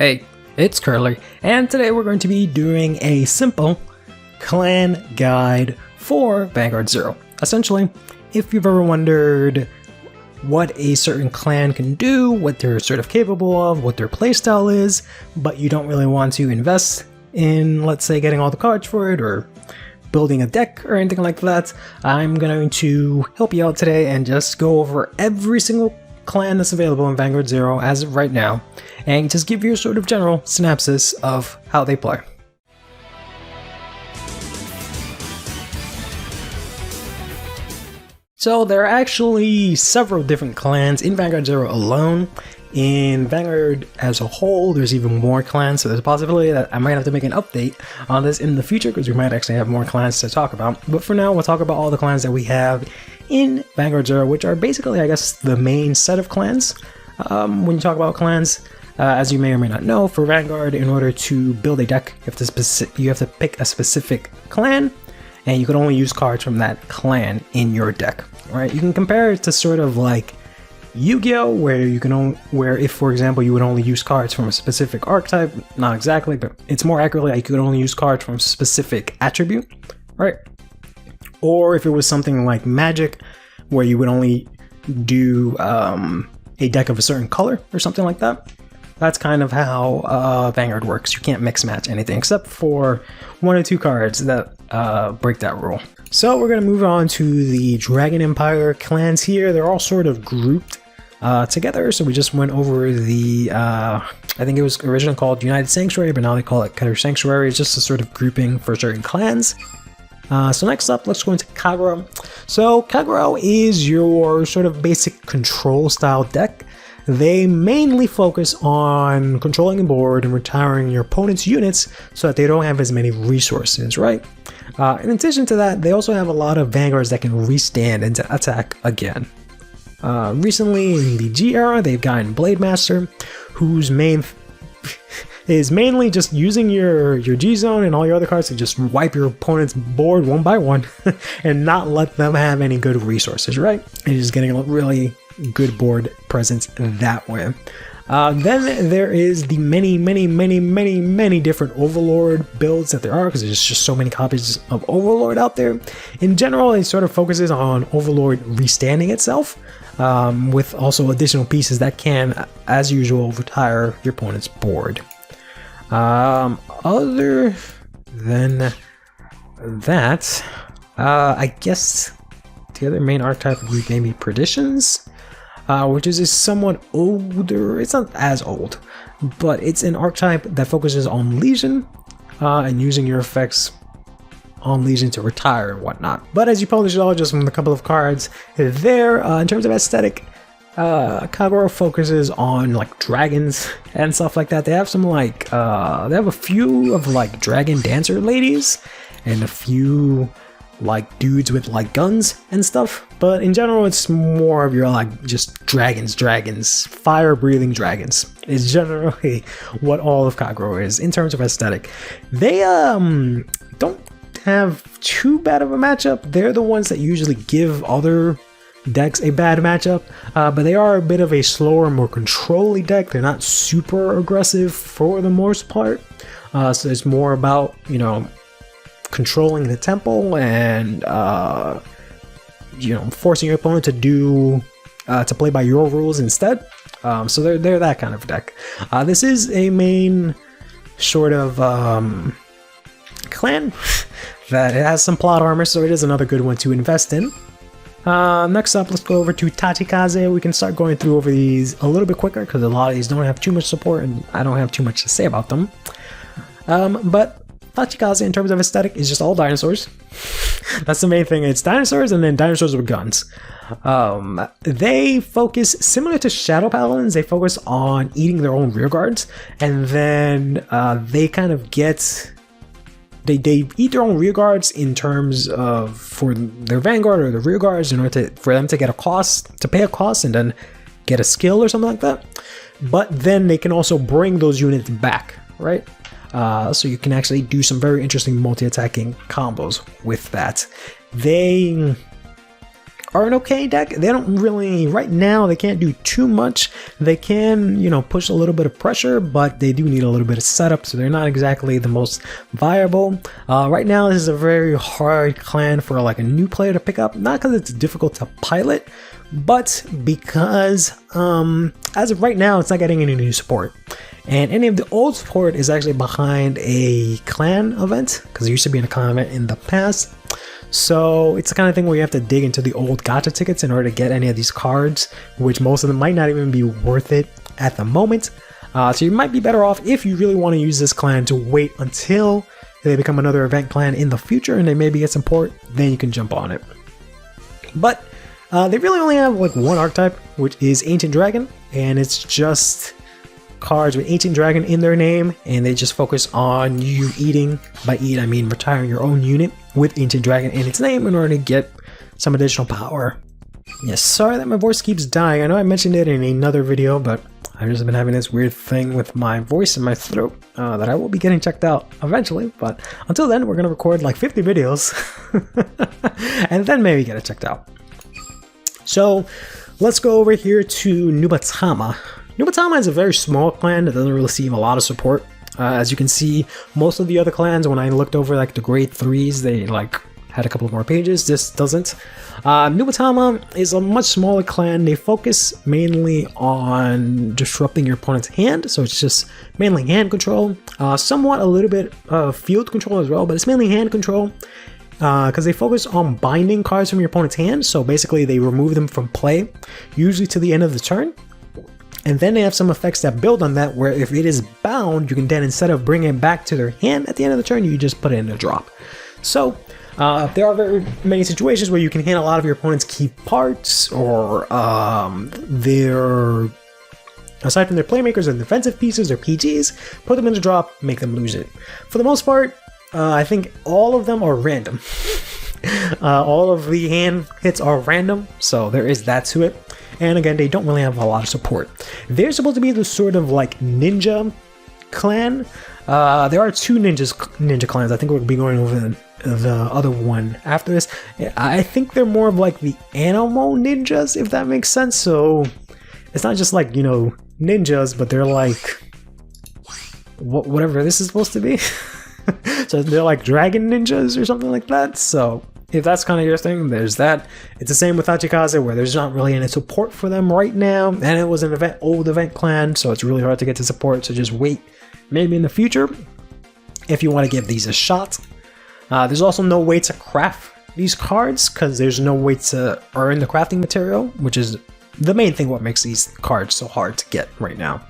Hey, it's Curly, and today we're going to be doing a simple clan guide for Vanguard 0. Essentially, if you've ever wondered what a certain clan can do, what they're sort of capable of, what their playstyle is, but you don't really want to invest in, let's say, getting all the cards for it, or building a deck or anything like that, I'm going to help you out today and just go over every single clan that's available in Vanguard 0 as of right now, and just give you a sort of general synopsis of how they play. So there are actually several different clans in Vanguard 0 alone. In Vanguard as a whole, there's even more clans, so there's a possibility that I might have to make an update on this in the future, because we might actually have more clans to talk about. But for now, we'll talk about all the clans that we have in Vanguard 0, which are basically, I guess, the main set of clans. When you talk about clans, as you may or may not know, for Vanguard, in order to build a deck, you have to pick a specific clan, and you can only use cards from that clan in your deck. Right? You can compare it to sort of like Yu-Gi-Oh, where if, for example, you would only use cards from a specific archetype, not exactly, but it's more accurately like you could only use cards from a specific attribute, right? Or if it was something like Magic, where you would only do a deck of a certain color or something like that. That's kind of how Vanguard works. You can't mix match anything except for one or two cards that break that rule. So we're going to move on to the Dragon Empire clans here. They're all sort of grouped together. So we just went over the, I think it was originally called United Sanctuary, but now they call it Keter Sanctuary. It's just a sort of grouping for certain clans. So next up, let's go into Kagero. So Kagero is your sort of basic control style deck. They mainly focus on controlling the board and retiring your opponent's units so that they don't have as many resources, right? In addition to that, they also have a lot of Vanguards that can restand and attack again. Recently, in the G era, they've gotten Blade Master, whose main is mainly just using your G zone and all your other cards to just wipe your opponent's board one by one and not let them have any good resources, right? And just getting a really good board presence that way. Then there is the many different Overlord builds that there are, because there's just so many copies of Overlord out there. In general, it sort of focuses on Overlord restanding itself, with also additional pieces that can, as usual, retire your opponent's board. Other than that, I guess the other main archetype would be maybe Perditions, which is somewhat older. It's not as old, but it's an archetype that focuses on Legion and using your effects on Legion to retire and whatnot. But as you probably should all just from a couple of cards there, in terms of aesthetic, Kagero focuses on like dragons and stuff like that. They have some like they have a few of like dragon dancer ladies and a few like dudes with like guns and stuff, but in general it's more of your like just dragons, fire breathing dragons is generally what all of Kagero is in terms of aesthetic. They don't have too bad of a matchup. They're the ones that usually give other decks a bad matchup, but they are a bit of a slower, more control-y deck. They're not super aggressive for the most part, so it's more about, you know, controlling the tempo and you know, forcing your opponent to do to play by your rules instead. So they're that kind of deck. This is a main sort of clan that it has some plot armor, so it is another good one to invest in. Next up, let's go over to Tachikaze. We can start going through over these a little bit quicker because a lot of these don't have too much support and I don't have too much to say about them. But Tachikaze, in terms of aesthetic, is just all dinosaurs. That's the main thing. It's dinosaurs and then dinosaurs with guns. They focus, similar to Shadow Paladins, they focus on eating their own rearguards, and then they kind of get... They eat their own rearguards in terms of for their Vanguard or the rearguards in order for them to get a cost, to pay a cost and then get a skill or something like that. But then they can also bring those units back, right? So you can actually do some very interesting multi-attacking combos with that. They are an okay deck. They don't really, right now, they can't do too much. They can, you know, push a little bit of pressure, but they do need a little bit of setup, so they're not exactly the most viable. Right now, this is a very hard clan for like a new player to pick up, not because it's difficult to pilot, but because as of right now, it's not getting any new support. And any of the old support is actually behind a clan event, because it used to be in a clan event in the past. So it's the kind of thing where you have to dig into the old gacha tickets in order to get any of these cards, which most of them might not even be worth it at the moment. So you might be better off, if you really want to use this clan, to wait until they become another event clan in the future and they maybe get support, then you can jump on it. But they really only have like one archetype, which is Ancient Dragon, and it's just cards with Ancient Dragon in their name, and they just focus on you eating, by eat I mean retiring your own unit with Ancient Dragon in its name in order to get some additional power. Yes, sorry that my voice keeps dying. I know I mentioned it in another video, but I've just been having this weird thing with my voice and my throat that I will be getting checked out eventually, but until then we're going to record like 50 videos and then maybe get it checked out. So let's go over here to Nubatama. Nubatama is a very small clan that doesn't receive a lot of support. As you can see, most of the other clans, when I looked over like the grade 3s, they like had a couple more pages. This doesn't. Nubatama is a much smaller clan. They focus mainly on disrupting your opponent's hand, so it's just mainly hand control. Somewhat a little bit of field control as well, but it's mainly hand control. Because they focus on binding cards from your opponent's hand, so basically they remove them from play, usually to the end of the turn. And then they have some effects that build on that, where if it is bound, you can then, instead of bringing it back to their hand at the end of the turn, you just put it in a drop. So there are very many situations where you can hand a lot of your opponent's key parts, or aside from their playmakers and defensive pieces or PGs, put them in the drop, make them lose it. For the most part, I think all of them are random. All of the hand hits are random, so there is that to it. And again, they don't really have a lot of support. They're supposed to be the sort of like ninja clan. There are two ninja clans. I think we'll be going over the other one after this. I think they're more of like the animal ninjas, if that makes sense. So it's not just like, you know, ninjas, but they're like whatever this is supposed to be. So they're like dragon ninjas or something like that. So if that's kind of your thing, there's that. It's the same with Tachikaze, where there's not really any support for them right now, and it was an old event clan, so it's really hard to get to support, so just wait, maybe in the future, if you want to give these a shot. There's also no way to craft these cards, because there's no way to earn the crafting material, which is the main thing what makes these cards so hard to get right now.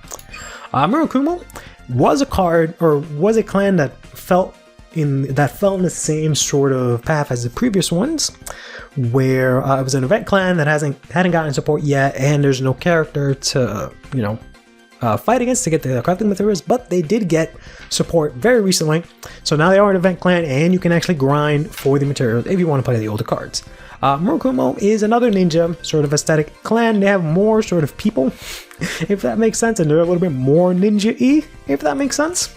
Murakumo was a card, or was a clan that fell in the same sort of path as the previous ones, where it was an event clan that hadn't gotten support yet, and there's no character to, you know, fight against to get the crafting materials, but they did get support very recently, so now they are an event clan and you can actually grind for the materials if you want to play the older cards. Murakumo is another ninja sort of aesthetic clan. They have more sort of people, if that makes sense, and they're a little bit more ninja-y, if that makes sense.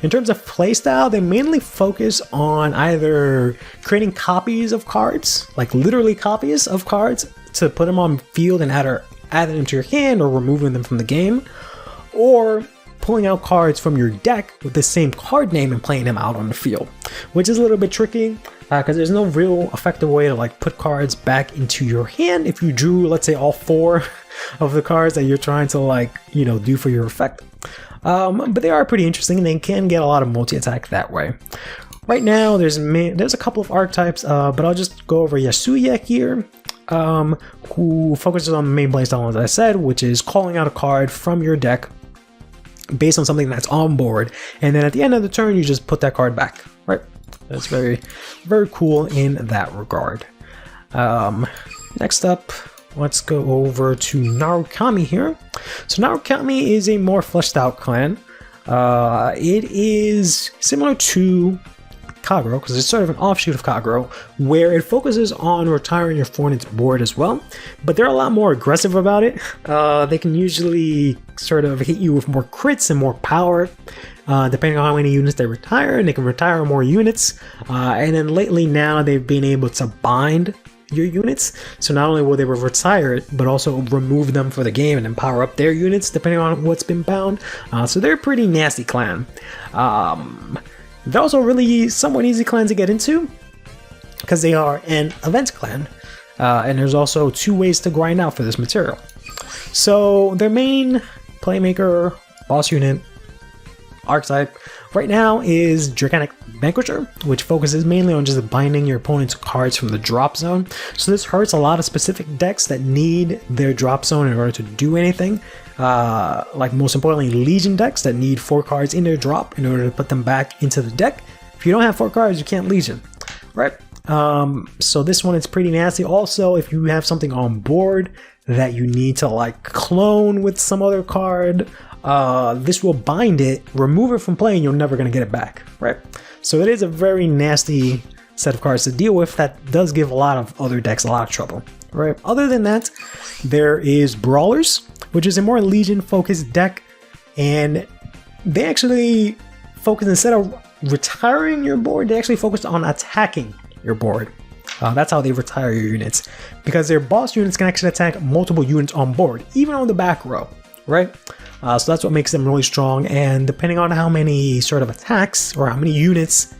In terms of playstyle, they mainly focus on either creating copies of cards, like literally copies of cards, to put them on field and add them into your hand, or removing them from the game, or pulling out cards from your deck with the same card name and playing them out on the field, which is a little bit tricky because there's no real effective way to like put cards back into your hand if you drew, let's say, all 4 of the cards that you're trying to, like, you know, do for your effect. But they are pretty interesting, and they can get a lot of multi-attack that way. Right now, there's a couple of archetypes, but I'll just go over Yasuya here, who focuses on the main playstyle, as I said, which is calling out a card from your deck based on something that's on board, and then at the end of the turn, you just put that card back, right? That's very, very cool in that regard. Next up, let's go over to Narukami here. So Narukami is a more fleshed out clan. It is similar to Kagero, because it's sort of an offshoot of Kagero, where it focuses on retiring your opponent's board as well, but they're a lot more aggressive about it. They can usually sort of hit you with more crits and more power, depending on how many units they retire, and they can retire more units. And then lately now they've been able to bind your units. So not only will they retire it, but also remove them for the game and then power up their units depending on what's been bound. So they're a pretty nasty clan. They're also really somewhat easy clan to get into because they are an event clan. And there's also 2 ways to grind out for this material. So their main playmaker, boss unit, archetype right now is Draconic Vanquisher, which focuses mainly on just binding your opponent's cards from the drop zone. So this hurts a lot of specific decks that need their drop zone in order to do anything. Like most importantly, Legion decks that need 4 cards in their drop in order to put them back into the deck. If you don't have 4 cards, you can't Legion, right? So this one is pretty nasty. Also, if you have something on board that you need to like clone with some other card, this will bind it, remove it from play, and you're never going to get it back, right? So it is a very nasty set of cards to deal with that does give a lot of other decks a lot of trouble, right? Other than that, there is Brawlers, which is a more Legion focused deck, and they actually focus, instead of retiring your board, they actually focus on attacking your board. That's how they retire your units, because their boss units can actually attack multiple units on board, even on the back row, right? So that's what makes them really strong, and depending on how many sort of attacks or how many units,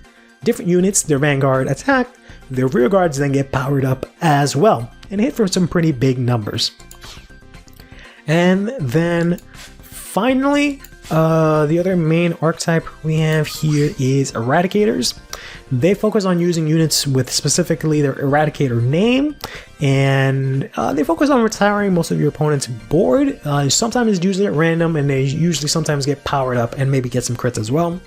different units their Vanguard attack, their rear guards then get powered up as well and hit for some pretty big numbers. And then finally, the other main archetype we have here is Eradicators. They focus on using units with specifically their Eradicator name, and they focus on retiring most of your opponent's board. Sometimes it's usually at random, and they usually sometimes get powered up and maybe get some crits as well.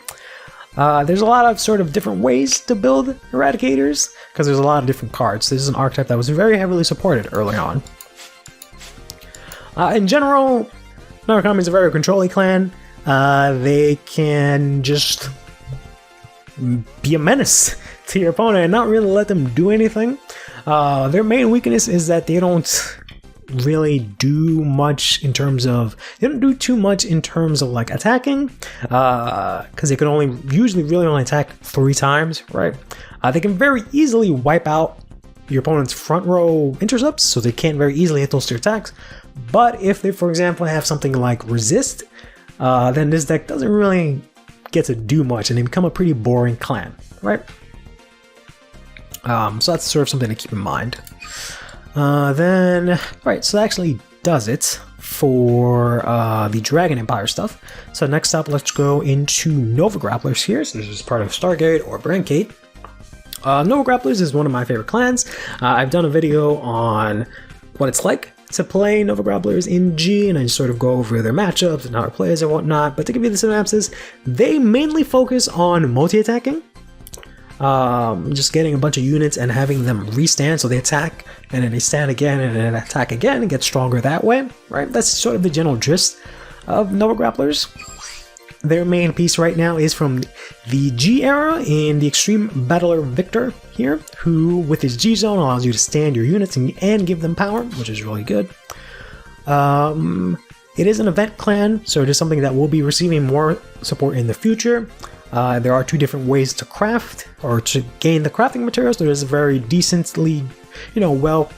There's a lot of sort of different ways to build Eradicators, because there's a lot of different cards. This is an archetype that was very heavily supported early on. In general, Narukami is a very controlling clan. They can just be a menace to your opponent and not really let them do anything. Their main weakness is that they don't really do much in terms of, they don't do too much in terms of like attacking, because they can only usually really only attack 3 times, right? They can very easily wipe out your opponent's front row intercepts, so they can't very easily hit those 2 attacks. But if they, for example, have something like resist, then this deck doesn't really get to do much, and they become a pretty boring clan, right? So that's sort of something to keep in mind. Right, so that actually does it for the Dragon Empire stuff. So next up, let's go into Nova Grapplers here. So this is part of Stargate or Brandgate. Nova Grapplers is one of my favorite clans. I've done a video on what it's like to play Nova Grapplers in G, and I just sort of go over their matchups and how it plays and whatnot. But to give you the synopsis, they mainly focus on multi-attacking, just getting a bunch of units and having them restand, so they attack and then they stand again and then attack again and get stronger that way, right? That's sort of the general gist of Nova Grapplers. Their main piece right now is from the G era in the Extreme Battler Victor here, who with his G zone allows you to stand your units and give them power, which is really good. It is an event clan, so it is something that will be receiving more support in the future. There are 2 different ways to craft or to gain the crafting materials. There is a very decently, well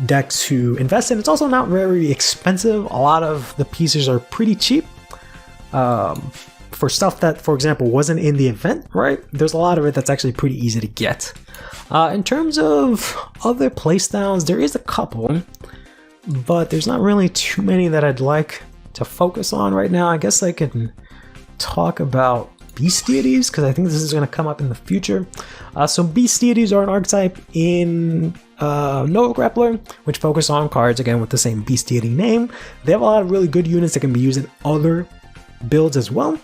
deck to invest in. It's also not very expensive. A lot of the pieces are pretty cheap. For stuff that, for example, wasn't in the event, right? There's a lot of it that's actually pretty easy to get. In terms of other playstyles, there is a couple, but there's not really too many that I'd like to focus on right now. I guess I can talk about Beast Deities, because I think this is going to come up in the future. So Beast Deities are an archetype in Nova Grappler, which focus on cards, again, with the same Beast Deity name. They have a lot of really good units that can be used in other builds as well,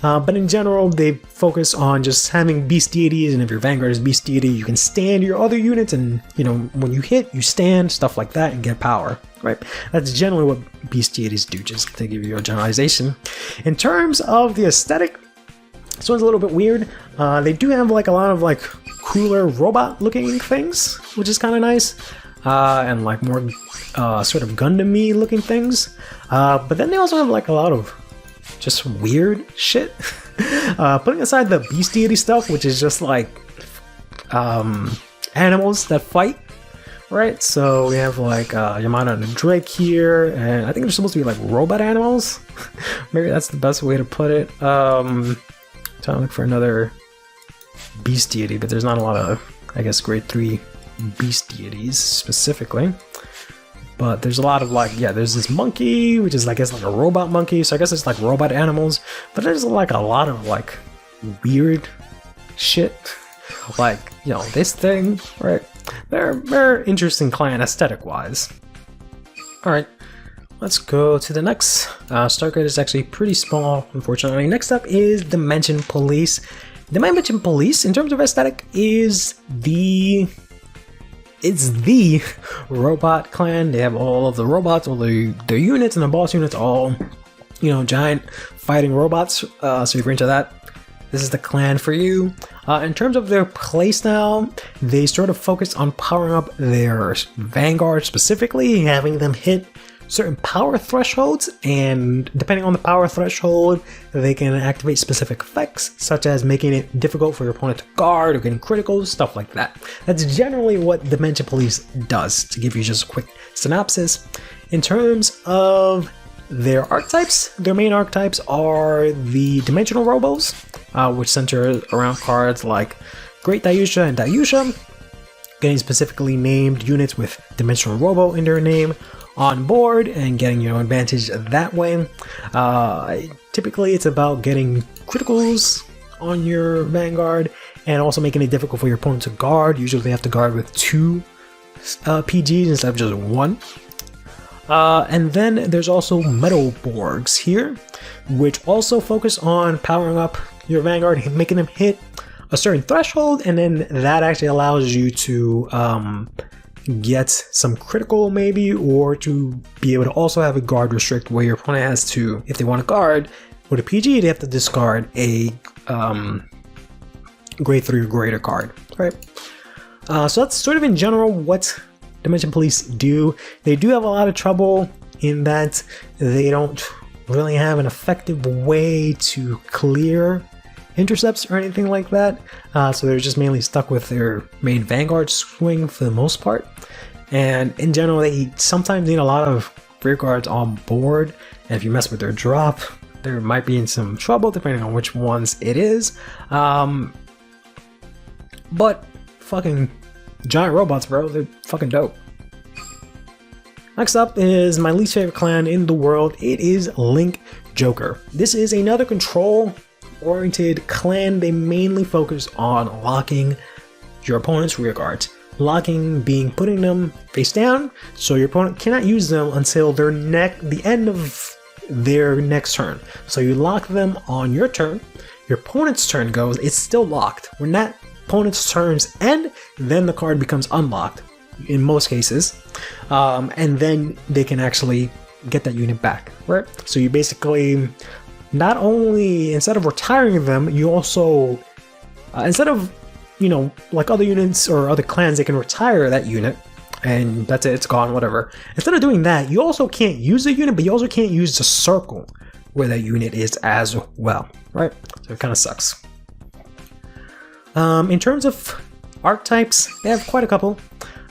but in general they focus on just having Beast Deities, and if your Vanguard is Beast Deity, you can stand your other units, and when you hit, you stand, stuff like that, and get power, right? That's generally what Beast Deities do, just to give you a generalization. In terms of the aesthetic, this one's a little bit weird. They do have like a lot of like cooler robot looking things, which is kind of nice, and like more sort of Gundam-y looking things, but then they also have like a lot of just weird shit. Putting aside the Beast Deity stuff, which is just like animals that fight right? So we have like Yamada and Drake here, and I think they're supposed to be like robot animals. Maybe that's the best way to put it. Trying to look for another beast deity, but there's not a lot of, I guess, grade 3 beast deities specifically. But there's a lot of like, yeah, there's this monkey, which is I guess like a robot monkey, so I guess it's like robot animals. But there's like a lot of like weird shit, like, you know, this thing, right? They're interesting clan aesthetic wise. Alright, let's go to the next. Start grid is actually pretty small, unfortunately. Next up is Dimension Police. Dimension Police, in terms of aesthetic, is the robot clan. They have all of the robots, all their units and the boss units, all, you know, giant fighting robots. So if you're into that, this is the clan for you. In terms of their playstyle, they sort of focus on powering up their Vanguard specifically, having them hit certain power thresholds, and depending on the power threshold, they can activate specific effects, such as making it difficult for your opponent to guard or getting criticals, stuff like that. That's generally what Dimension Police does, to give you just a quick synopsis. In terms of their archetypes, their main archetypes are the Dimensional Robos, which center around cards like Great Dayusha and Dayusha, getting specifically named units with Dimensional Robo in their name on board and getting your own advantage that way. Typically it's about getting criticals on your Vanguard and also making it difficult for your opponent to guard. Usually they have to guard with 2 PGs instead of just 1. And then there's also Metal Borgs here, which also focus on powering up your Vanguard, making them hit a certain threshold, and then that actually allows you to get some critical maybe, or to be able to also have a guard restrict where your opponent has to, if they want to guard with a PG, they have to discard a grade 3 or greater card, right? So that's sort of in general what Dimension Police do. They do have a lot of trouble in that they don't really have an effective way to clear intercepts or anything like that, so they're just mainly stuck with their main Vanguard swing for the most part. And in general, they sometimes need a lot of rear guards on board, and if you mess with their drop, there might be in some trouble depending on which ones it is. But fucking giant robots, bro, they're fucking dope. Next up is my least favorite clan in the world. It is Link Joker. This is another control-oriented clan. They mainly focus on locking your opponent's rear guards. Locking being putting them face down, so your opponent cannot use them until the end of their next turn. So you lock them on your turn, your opponent's turn goes, it's still locked. When that opponent's turns end, then the card becomes unlocked in most cases, and then they can actually get that unit back, right? So you basically not only, instead of retiring them, you also instead of, you know, like other units or other clans, they can retire that unit and that's it, it's gone, whatever. Instead of doing that, you also can't use the unit, but you also can't use the circle where that unit is as well, right? So it kind of sucks. In terms of archetypes, they have quite a couple.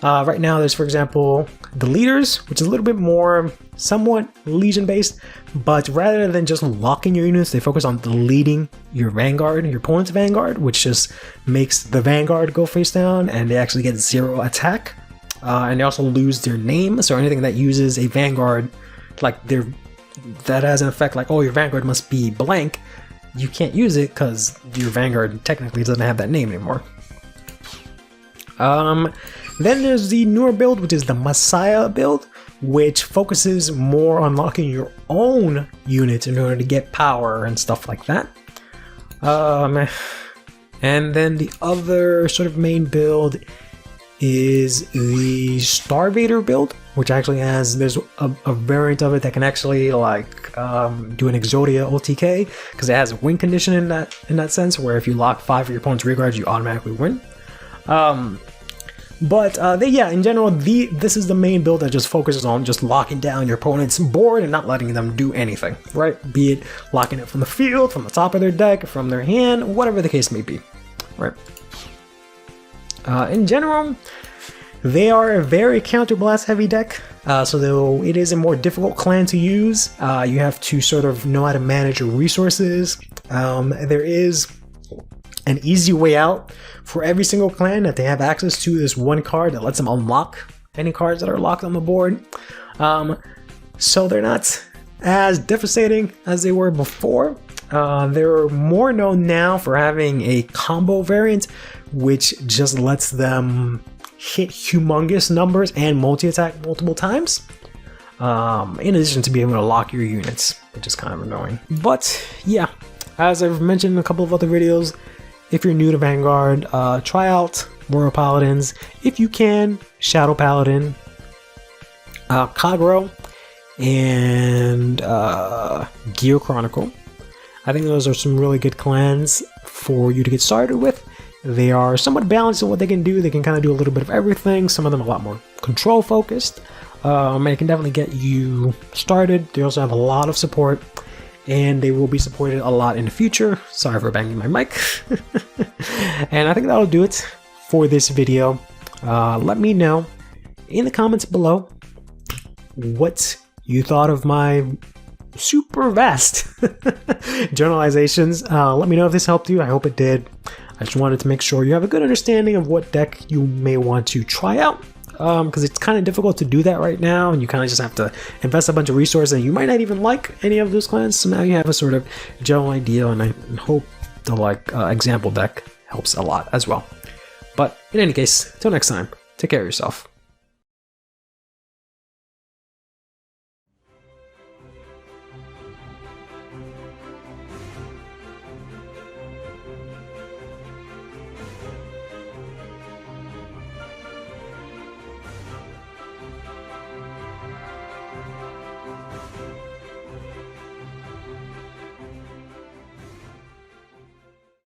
Right now there's, for example, the leaders, which is a little bit more somewhat Legion based, but rather than just locking your units, they focus on deleting your Vanguard, your opponent's Vanguard, which just makes the Vanguard go face down, and they actually get 0 attack. And they also lose their name, so anything that uses a Vanguard, like that has an effect like, oh, your Vanguard must be blank, you can't use it because your Vanguard technically doesn't have that name anymore. Then there's the newer build, which is the Messiah build, which focuses more on locking your own units in order to get power and stuff like that. And then the other sort of main build is the Starvader build, which actually has, there's a variant of it that can actually like do an Exodia OTK, because it has a win condition in that sense, where if you lock 5 of your opponent's rear guards, you automatically win. Yeah, in general, this is the main build that just focuses on just locking down your opponent's board and not letting them do anything, right? Be it locking it from the field, from the top of their deck, from their hand, whatever the case may be, right? In general, They are a very counterblast heavy deck, so though it is a more difficult clan to use, you have to sort of know how to manage your resources. There is an easy way out for every single clan that they have access to this one card that lets them unlock any cards that are locked on the board. So they're not as devastating as they were before. They're more known now for having a combo variant, which just lets them hit humongous numbers and multi-attack multiple times, in addition to being able to lock your units, which is kind of annoying. But yeah, as I've mentioned in a couple of other videos, if you're new to Vanguard, try out Warrior Paladins. If you can, Shadow Paladin, Kagero, and Gear Chronicle. I think those are some really good clans for you to get started with. They are somewhat balanced in what they can do. They can kind of do a little bit of everything. Some of them a lot more control focused. And it can definitely get you started. They also have a lot of support, and they will be supported a lot in the future. Sorry for banging my mic. And I think that'll do it for this video. Let me know in the comments below what you thought of my super vast generalizations. Let me know if this helped you. I hope it did. I just wanted to make sure you have a good understanding of what deck you may want to try out, because it's kind of difficult to do that right now, and you kind of just have to invest a bunch of resources, and you might not even like any of those clans. So now you have a sort of general idea, and I hope the example deck helps a lot as well. But in any case, till next time, take care of yourself.